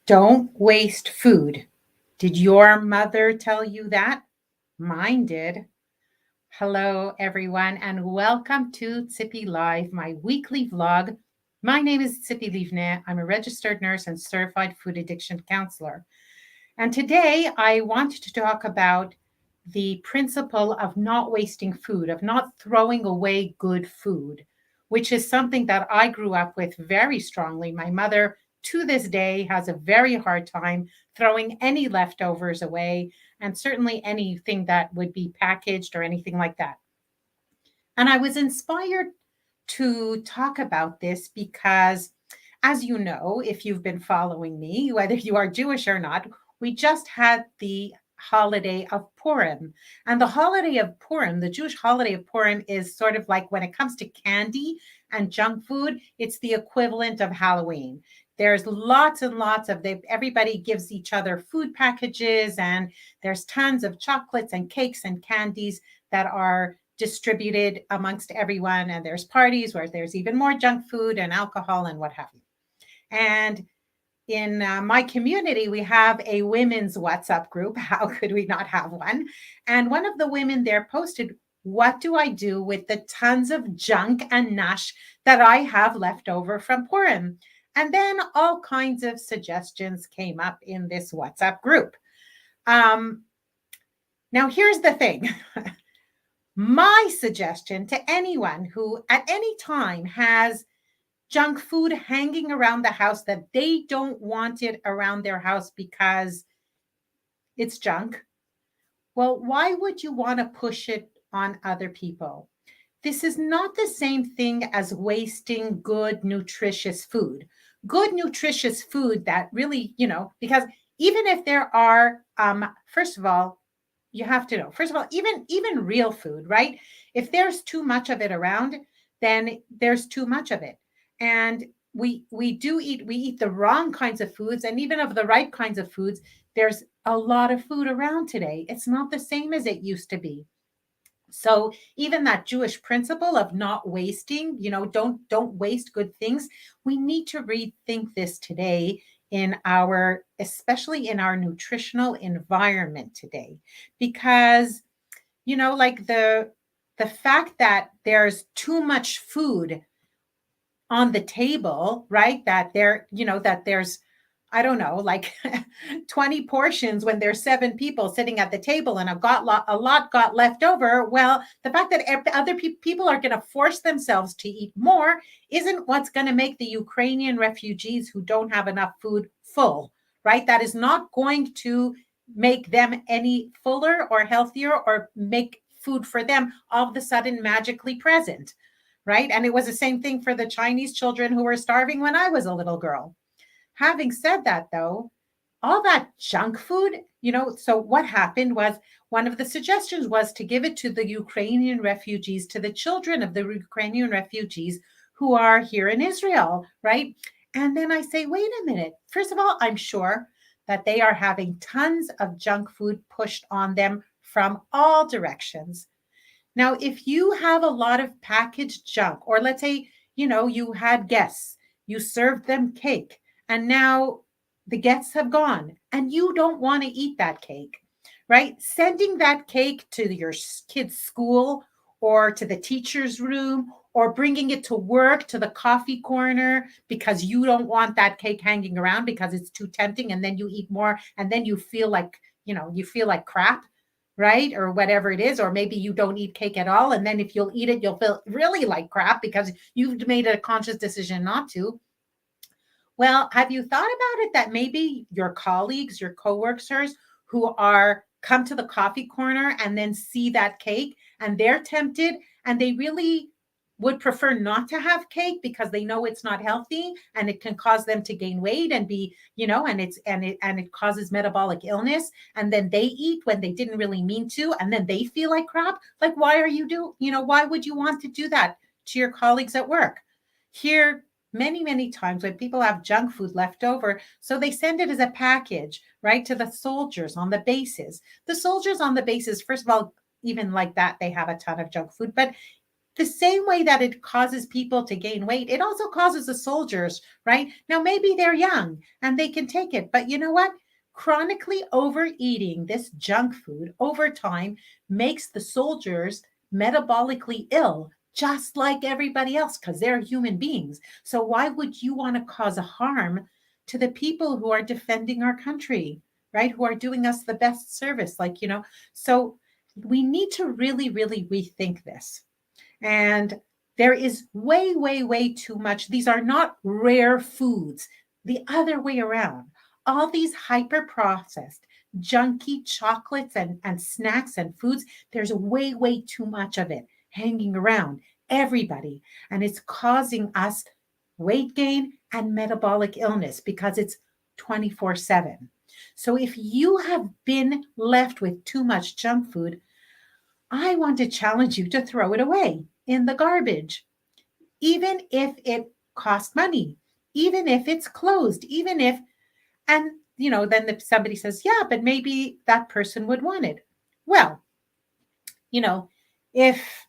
Don't waste food. Did your mother tell you that? Mine did. Hello, everyone, and welcome to Tzippy Live, my weekly vlog. My name is Tzippy Livne. I'm a registered nurse and certified food addiction counselor. And today I want to talk about the principle of not wasting food, of not throwing away good food, which is something that I grew up with very strongly. My mother, to this day, has a very hard time throwing any leftovers away, and certainly anything that would be packaged or anything like that. And I was inspired to talk about this because, as you know, if you've been following me, whether you are Jewish or not, we just had the holiday of Purim. And the holiday of Purim, the Jewish holiday of Purim, is sort of like when it comes to candy and junk food, it's the equivalent of Halloween. There's lots and lots of everybody gives each other food packages, and there's tons of chocolates and cakes and candies that are distributed amongst everyone. And there's parties where there's even more junk food and alcohol and what have you. And in my community, we have a women's WhatsApp group. How could we not have one? And one of the women there posted, "What do I do with the tons of junk and nash that I have left over from Purim?" And then all kinds of suggestions came up in this WhatsApp group. Um, Now, here's the thing. My suggestion to anyone who at any time has junk food hanging around the house that they don't want it around their house because it's junk, well, why would you want to push it on other people? This is not the same thing as wasting good, nutritious food. Good, nutritious food that really, because even if there are, first of all, you have to know, first of all, even real food, right? If there's too much of it around, then there's too much of it. And we eat the wrong kinds of foods, and even of the right kinds of foods, there's a lot of food around today. It's not the same as it used to be. So even that Jewish principle of not wasting, don't waste good things, we need to rethink this today in our, especially in our nutritional environment today, because like the fact that there's too much food on the table, right? That there's, I don't know, like 20 portions when there's seven people sitting at the table and a lot got left over. Well, the fact that other people are going to force themselves to eat more isn't what's going to make the Ukrainian refugees who don't have enough food full, right? That is not going to make them any fuller or healthier or make food for them all of a sudden magically present, right? And it was the same thing for the Chinese children who were starving when I was a little girl. Having said that, though, all that junk food, so what happened was one of the suggestions was to give it to the Ukrainian refugees, to the children of the Ukrainian refugees who are here in Israel, right? And then I say, wait a minute. First of all, I'm sure that they are having tons of junk food pushed on them from all directions. Now, if you have a lot of packaged junk, or let's say, you had guests, you served them cake, and now the guests have gone, and you don't want to eat that cake, right? Sending that cake to your kid's school or to the teacher's room or bringing it to work to the coffee corner because you don't want that cake hanging around because it's too tempting, and then you eat more, and then you feel like, crap, right? Or whatever it is. Or maybe you don't eat cake at all. And then if you'll eat it, you'll feel really like crap because you've made a conscious decision not to. Well, have you thought about it that maybe your colleagues, your coworkers who are come to the coffee corner and then see that cake and they're tempted and they really would prefer not to have cake because they know it's not healthy and it can cause them to gain weight and be, and it causes metabolic illness, and then they eat when they didn't really mean to, and then they feel like crap. Like, why are you why would you want to do that to your colleagues at work? Here, many, many times when people have junk food left over, so they send it as a package, right, to the soldiers on the bases. The soldiers on the bases, first of all, even like that, they have a ton of junk food. But The same way that it causes people to gain weight, it also causes the soldiers, right? Now, maybe they're young and they can take it, but you know what? Chronically overeating this junk food over time makes the soldiers metabolically ill, just like everybody else, because they're human beings. So, why would you want to cause a harm to the people who are defending our country, right? Who are doing us the best service? So we need to really, really rethink this. And there is way, way, way too much. These are not rare foods. The other way around. All these hyper processed, junky chocolates and snacks and foods, there's way, way too much of it hanging around everybody. And it's causing us weight gain and metabolic illness because it's 24/7. So if you have been left with too much junk food, I want to challenge you to throw it away in the garbage, even if it costs money, even if it's closed, even if, and then somebody says, yeah, but maybe that person would want it. Well, you know, if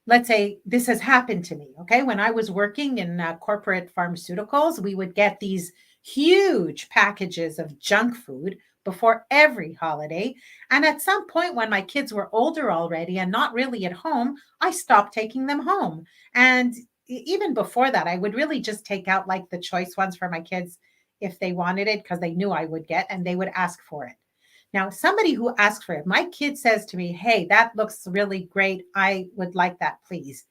let's say this has happened to me, okay? When I was working in corporate pharmaceuticals, we would get these huge packages of junk food before every holiday. And at some point, when my kids were older already and not really at home, I stopped taking them home. And even before that, I would really just take out like the choice ones for my kids if they wanted it because they knew I would get and they would ask for it. Now, somebody who asks for it, my kid says to me, hey, that looks really great. I would like that, please.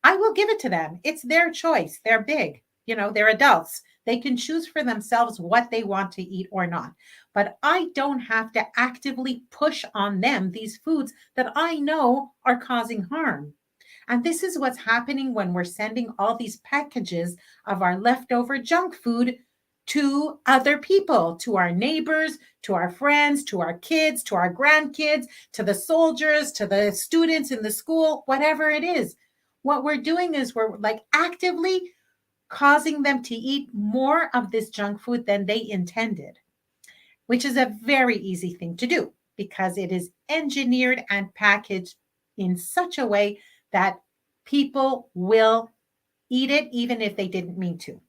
I will give it to them. It's their choice. They're big, they're adults. They can choose for themselves what they want to eat or not. But I don't have to actively push on them these foods that I know are causing harm. And this is what's happening when we're sending all these packages of our leftover junk food to other people, to our neighbors, to our friends, to our kids, to our grandkids, to the soldiers, to the students in the school, whatever it is. What we're doing is we're like actively causing them to eat more of this junk food than they intended, which is a very easy thing to do because it is engineered and packaged in such a way that people will eat it even if they didn't mean to.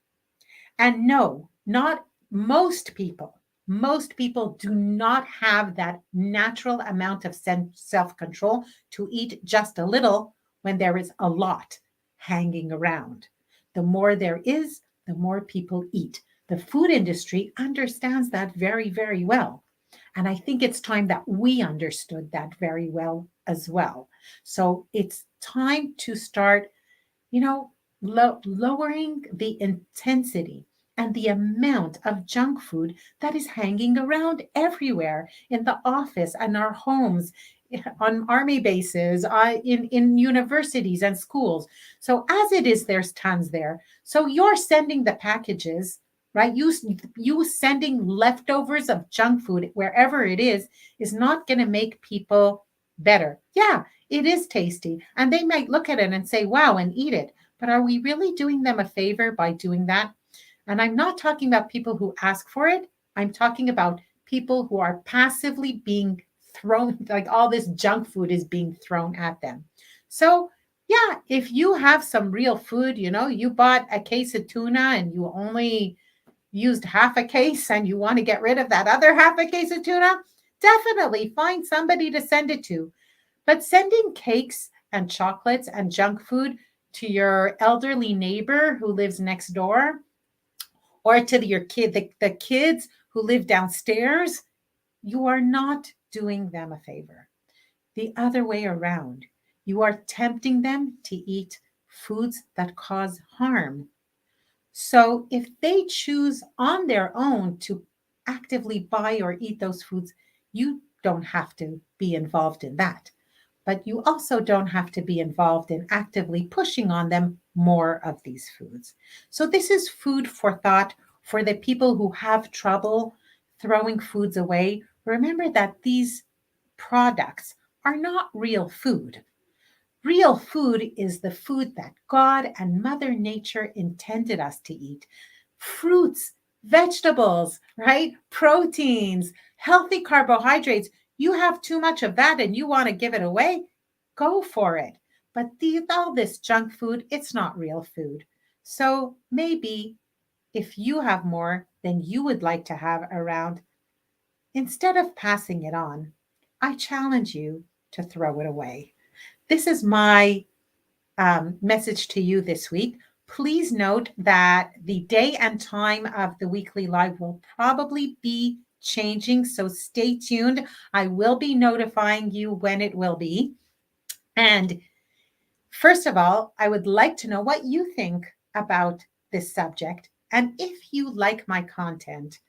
And no, not most people. Most people do not have that natural amount of self control to eat just a little when there is a lot hanging around. The more there is, the more people eat. The food industry understands that very, very well. And I think it's time that we understood that very well as well. So it's time to start lowering the intensity and the amount of junk food that is hanging around everywhere in the office and our homes, on army bases, in universities and schools. So as it is, there's tons there. So you're sending the packages, right? You sending leftovers of junk food wherever it is not going to make people better. Yeah, it is tasty, and they might look at it and say, "Wow," and eat it. But are we really doing them a favor by doing that? And I'm not talking about people who ask for it. I'm talking about people who are passively being thrown, like all this junk food is being thrown at them. So, yeah, if you have some real food, you bought a case of tuna and you only used half a case and you want to get rid of that other half a case of tuna, definitely find somebody to send it to. But sending cakes and chocolates and junk food to your elderly neighbor who lives next door or to your kid, the kids who live downstairs, you are not doing them a favor. The other way around, you are tempting them to eat foods that cause harm. So if they choose on their own to actively buy or eat those foods, you don't have to be involved in that. But you also don't have to be involved in actively pushing on them more of these foods. So, this is food for thought for the people who have trouble throwing foods away. Remember that these products are not real food. Real food is the food that God and Mother Nature intended us to eat. Fruits, vegetables, right? Proteins, healthy carbohydrates. You have too much of that and you want to give it away? Go for it. but all this junk food, it's not real food. So maybe if you have more than you would like to have around, instead of passing it on, I challenge you to throw it away. This is my message to you this week. Please note that the day and time of the weekly live will probably be changing, so stay tuned. I will be notifying you when it will be. And first of all, I would like to know what you think about this subject. And if you like my content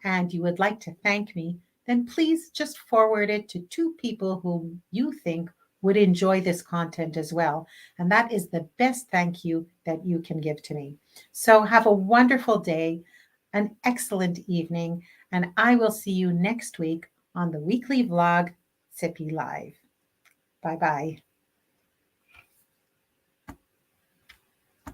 and you would like to thank me, then please just forward it to two people whom you think would enjoy this content as well. And that is the best thank you that you can give to me. So have a wonderful day, an excellent evening, and I will see you next week on the weekly vlog, Sippy Live. Bye bye.